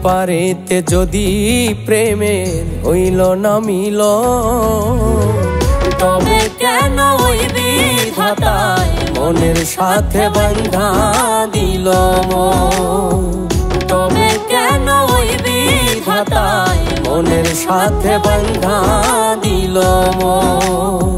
পারেতে যদি প্রেমের হইল না মিল, তবে কেন ওই বিধাতায় মনের সাথে বাঁধা দিল মন। তবে কেন ওই বিধাতায় মনের সাথে বাঁধা দিল মন।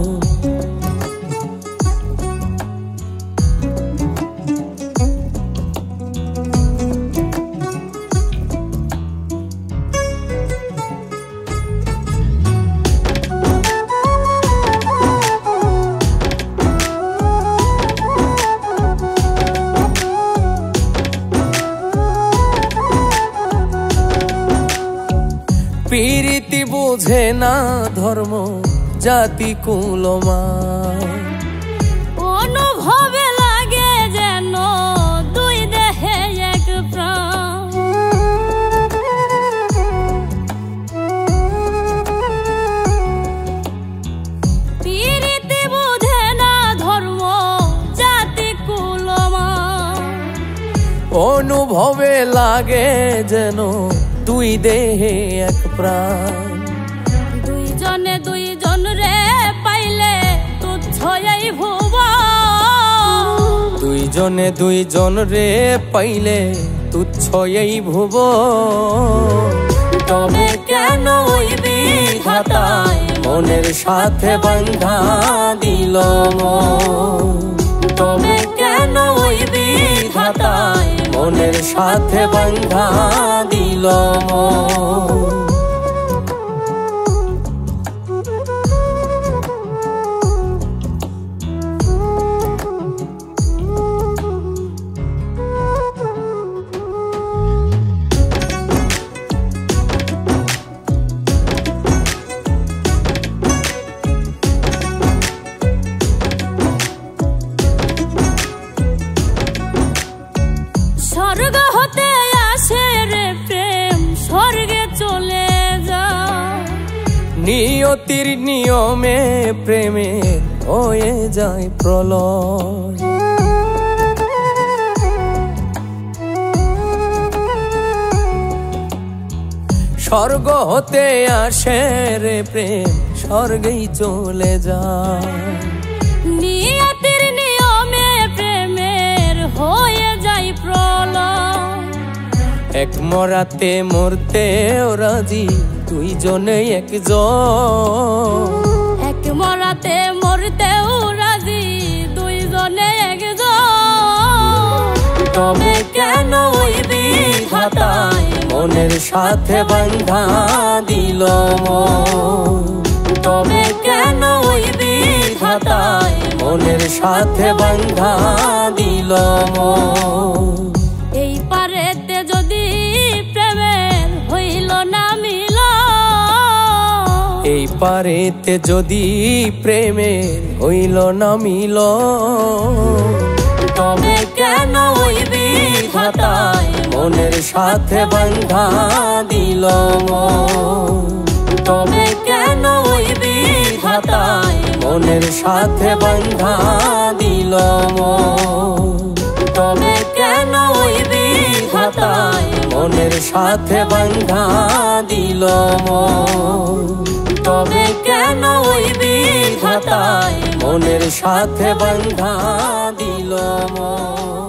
প্রীতি বুঝে না ধর্ম জাতি কুলমান, অনুভবে লাগে যেন দুই দেহে এক প্রাণ। প্রীতি বুঝে না ধর্ম জাতি কুলমান, অনুভবে লাগে যেন দুই দেহে এক প্রাণ। দুইজনে দুইজন রে পাইলে তুচ্ছ এই ভুবন, দুইজনে দুইজন রে পাইলে তুচ্ছ এই ভুবন। তবে কেন ওই বিধাতায় মনের সাথে বাঁধা দিল মন। তবে কেন ওই বিধাতায় মনের সাথে বাঁধা দিল মন। স্বর্গ হতে আসে রে প্রেম, স্বর্গে চলে যায়। নিয়তির নিয়মে প্রেমে হয়ে যায় প্রলয়। স্বর্গ হতে আসে রে প্রেম, স্বর্গেই চলে যায়। নিয়তির নিয়মে প্রেমের হয়ে যায় প্রলয়। এক মরাতে মরতেও রাজি দুইজনে একজন। এক মরাতে মরতেও রাজি দুইজনে একজন। তবে কেন ওই বিধাতায় মনের সাথে বাঁধা দিল মন। তবে কেন ওই বিধাতায় মনের সাথে বাঁধা দিল মন। এই পারেতে যদি প্রেমের হইল না মিল, এই পারেতে যদি প্রেমের হইল না মিল, তবে কেন ওই বিধাতায় মনের সাথে বাঁধা দিল মন। তবে কেন ওই বিধাতায় মনের সাথে বাঁধা দিল মন। তবে কেন ওই বিধাতায় মনের সাথে বাঁধা দিল মন। তবে কেন ওই বিধাতায় মনের সাথে বাঁধা দিল মন।